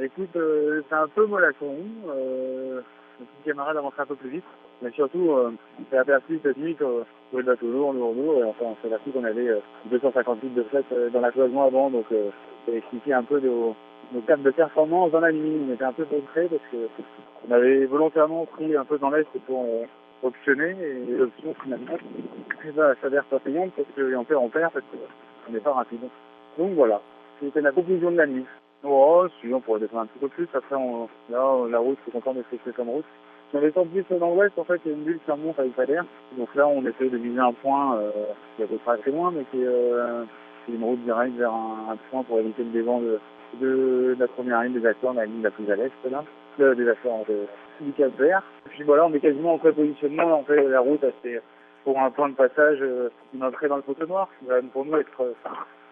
Écoute, c'est un peu mollasson. Le petit camarade avancerait un peu plus vite. Mais surtout, on s'est aperçu cette nuit que le bateau lourd, et enfin, on s'est aperçu qu'on avait 250 litres de fret dans la cloison avant. Donc, ça expliquait un peu nos termes de performance dans la nuit. On était un peu frustrés parce que on avait volontairement pris un peu dans l'est pour optionner. Et l'option, finalement, s'avère pas payante parce qu'on perd parce qu'on n'est pas rapide. Donc voilà, c'était la conclusion de la nuit. Oh, si, on pourrait descendre un petit peu plus. Après, la route, je suis content d'être fixé comme route. Si on descend plus dans l'ouest, en fait, il y a une bulle qui remonte avec Fadère. Donc là, on essaie de viser un point qui est à peu près assez loin, mais qui est une route directe vers un point pour éviter le dévent de la première ligne des acteurs, la ligne la plus à l'est, là, des acteurs du Cap Vert. Puis voilà, on est quasiment en pré-positionnement. En fait, la route, c'est pour un point de passage, une entrée dans le poteau noir, qui va pour nous être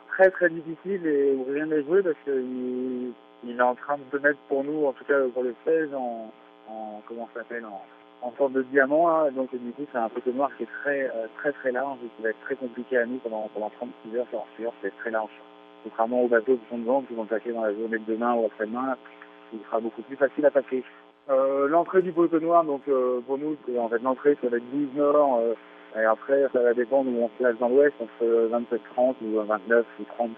très très difficile et où rien n'est joué parce qu'il est en train de se mettre pour nous, en tout cas pour le 16, comment ça s'appelle, en forme de diamant là. Donc du coup c'est un poteau noir qui est très large et qui va être très compliqué à nous pendant 36 heures sur c'est très large. Contrairement aux bateaux qui sont devant, qui vont passer dans la journée de demain ou après-demain, il sera beaucoup plus facile à passer. L'entrée du poteau noir, donc pour nous, c'est en fait l'entrée, ça va être 12 nord, et après ça va dépendre où on se place dans l'ouest, entre 27-30 ou 29 ou 30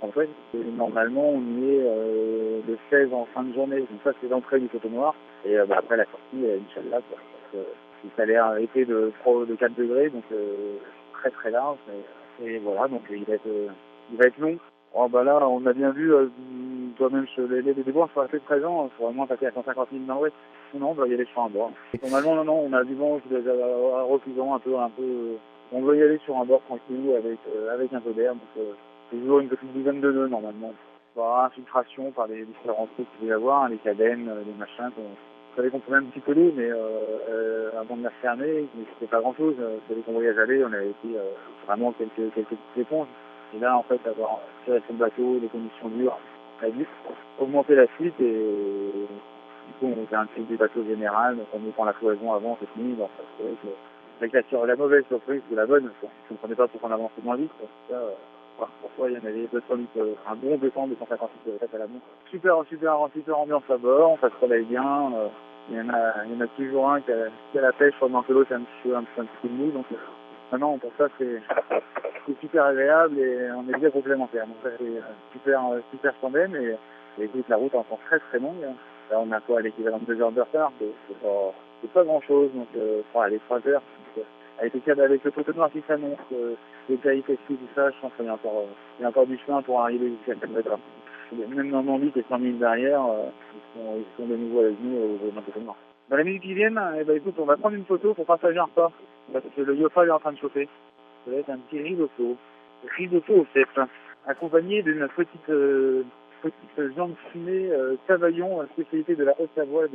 en fait. Et normalement, on y est le 16 en fin de journée, donc ça c'est l'entrée du poteau noir, et après la sortie, Inch'Allah, quoi. Il a l'air été de 4 degrés, donc très large, et voilà, donc il va être long. Oh bah là, on a bien vu, toi-même, les déboires sont assez présents, il faut vraiment passer à 150 000 dans l'ouest. Non, on doit y aller sur un bord. Normalement, non, on a du vent qui est refusant un peu, on doit y aller sur un bord tranquille avec un peu d'air, donc toujours une petite dizaine de nœuds normalement. Il va y avoir infiltration par les différents trucs qu'il va y avoir, hein, les cadennes, les machins. Vous savez qu'on prenait un petit peu d'eau, mais avant de la fermer, mais c'était pas grand-chose. Vous savez qu'on voyage aller, on avait pris vraiment quelques petites éponges. Et là, en fait, avoir tiré sur le bateau, les conditions dures, on a dû augmenter la fuite et du coup, on fait un type des bateaux général, donc on prend la cloison avant cette nuit. Donc, c'est vrai que avec la mauvaise surprise ou la bonne, je ne comprenais pas pourquoi on avançait moins vite. Pourquoi il y en avait 200 litres, un bon 250 litres de tête à la montre. Super ambiance à bord, on se relaye bien. Il y en a toujours un qui a la pêche pendant que l'autre a un petit coup de mou. Donc maintenant, pour ça, c'est super agréable et on est bien complémentaires. Donc ça, c'est super tandem et écoute, la route est encore très longue. Hein. Là, on a quoi, l'équivalent de 2 heures de retard. C'est pas grand-chose. Donc, les 3 heures. Avec le poteau noir qui s'annonce, les péripéties, tout ça, je pense qu'il y a encore du chemin pour arriver jusqu'à 4 mètres. Même Normandie, qui est 100 000 derrière, ils sont de nouveau à genoux au poteau noir. Dans les minutes qui viennent, écoute, on va prendre une photo pour partager un repas. Parce que le Yofa est en train de chauffer. Ça va être un petit risotto au cèpe, accompagné d'une petite viande fumée Cavaillon, spécialité de la Haute-Savoie.